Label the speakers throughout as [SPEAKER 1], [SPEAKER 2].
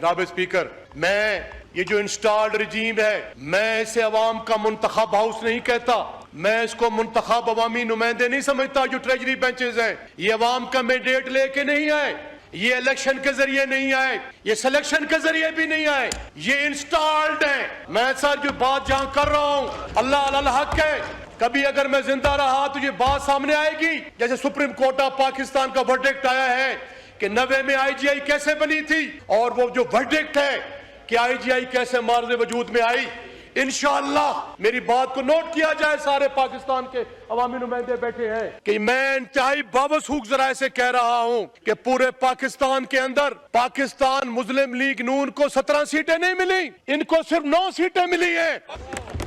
[SPEAKER 1] جناب اسپیکر، میں یہ جو انسٹالڈ رجیم ہے، میں اسے عوام کا منتخب ہاؤس نہیں کہتا، میں اس کو منتخب عوامی نمائندے نہیں سمجھتا جو ٹریجری بینچز ہیں۔ یہ عوام کا مینڈیٹ لے کے نہیں آئے، یہ الیکشن کے ذریعے نہیں آئے، یہ سلیکشن کے ذریعے بھی نہیں آئے، یہ انسٹالڈ ہیں۔ میں سر جو بات جہاں کر رہا ہوں، اللہ علی الحق ہے، کبھی اگر میں زندہ رہا تو یہ بات سامنے آئے گی، جیسے سپریم کورٹ آف پاکستان کا ورڈکٹ آیا ہے کہ 90 میں آئی جی آئی کیسے بنی تھی، اور وہ جو ورڈکٹ ہے کہ آئی جی آئی کیسے معرض وجود میں آئی۔ انشاءاللہ میری بات کو نوٹ کیا جائے، سارے پاکستان کے عوامی نمائندے بیٹھے ہیں، کہ میں انتہائی باوثوق ذرائع سے کہہ رہا ہوں کہ پورے پاکستان کے اندر پاکستان مسلم لیگ نون کو 17 سیٹیں نہیں ملی، ان کو صرف 9 سیٹیں ملی ہیں۔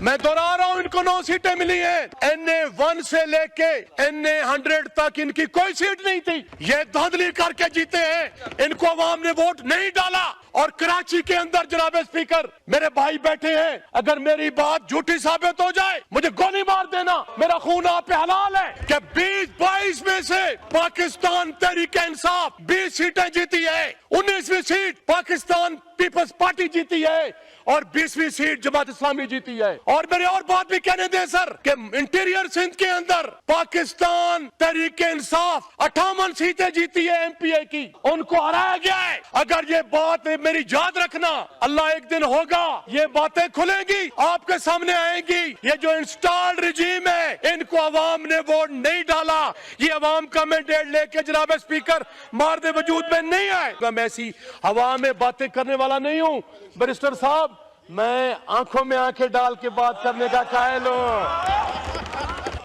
[SPEAKER 1] میں دہرا رہا ہوں، ان کو 9 سیٹیں ملی ہیں۔ این اے 1 سے لے کے این اے 100 تک ان کی کوئی سیٹ نہیں تھی، یہ دھاندلی کر کے جیتے ہیں، ان کو عوام نے ووٹ نہیں ڈالا۔ اور کراچی کے اندر جناب اسپیکر میرے بھائی بیٹھے ہیں، اگر میری بات جھوٹی ثابت ہو جائے مجھے گولی مار دینا، میرا خون آپ پہ حلال ہے، کہ 20-22 میں سے پاکستان تحریک انصاف 20 سیٹیں جیتی ہے، 19ویں سیٹ پاکستان پیپلز پارٹی جیتی ہے، اور 20ویں سیٹ جماعت اسلامی جیتی ہے۔ اور میرے اور بات بھی کہنے دیں سر کہ انٹیریئر سندھ کے اندر پاکستان تحریک انصاف 58 سیٹیں جیتی ہے ایم پی اے کی، ان کو ہرایا گیا ہے۔ اگر یہ بات میری یاد رکھنا، اللہ ایک دن ہوگا یہ باتیں کھلیں گی، آپ کے سامنے آئیں گی، یہ جو انسٹالڈ رجیم ہے ان کو عوام نے ووٹ نہیں ڈالا، یہ عوام کا مینڈیٹ لے کے جناب اسپیکر مارد وجود میں نہیں آئے۔ میں ایسی ہوا میں باتیں کرنے والا نہیں ہوں بیرسٹر صاحب، میں آنکھوں میں آنکھیں ڈال کے بات کرنے کا قائل ہوں،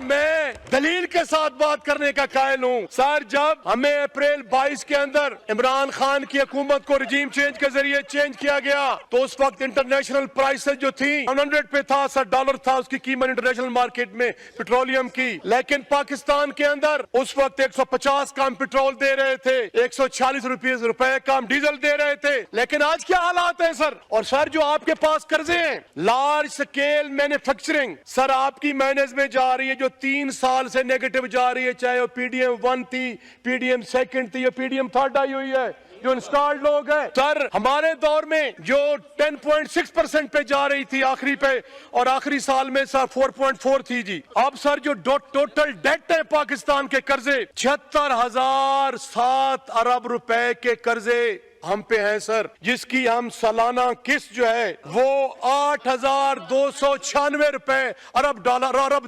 [SPEAKER 1] میں دلیل کے ساتھ بات کرنے کا قائل ہوں۔ سر جب ہمیں اپریل 22 کے اندر عمران خان کی حکومت کو رجیم چینج کے ذریعے چینج کیا گیا تو اس وقت انٹرنیشنل پرائسز جو تھی 100 پہ تھا، $100 تھا اس کی قیمت انٹرنیشنل مارکیٹ میں پیٹرولیم کی، لیکن پاکستان کے اندر اس وقت 150 کا ہم پیٹرول دے رہے تھے، 140 روپے کا ہم ڈیزل دے رہے تھے، لیکن آج کیا حالات ہیں سر؟ اور سر جو آپ کے پاس قرضے ہیں، لارج سکیل مینوفیکچرنگ، سر آپ کی مائنس میں جا رہی ہے، جو 3 سال سے نیگیٹو جا رہی ہے، چاہے وہ پی ڈی ایم 1 تھی، پی ڈی ایم 2 تھی یا پی ڈی ایم 3 آئی ہوئی ہے، جو انسٹالڈ لوگ ہیں سر ہمارے دور میں جو 10.6% پہ جا رہی تھی آخری پہ، اور آخری سال میں سر 4.4 تھی جی۔ اب سر جو ٹوٹل ڈیٹ ہے پاکستان کے قرضے 76,007 ارب روپے کے قرضے ہم پہ ہیں سر، جس کی ہم سالانہ قسط جو ہے وہ 8,296 ارب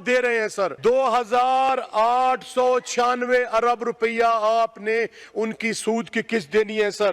[SPEAKER 1] دے رہے ہیں سر۔ 2,896 ارب روپیہ آپ نے ان کی سود کی قسط دینی ہے سر۔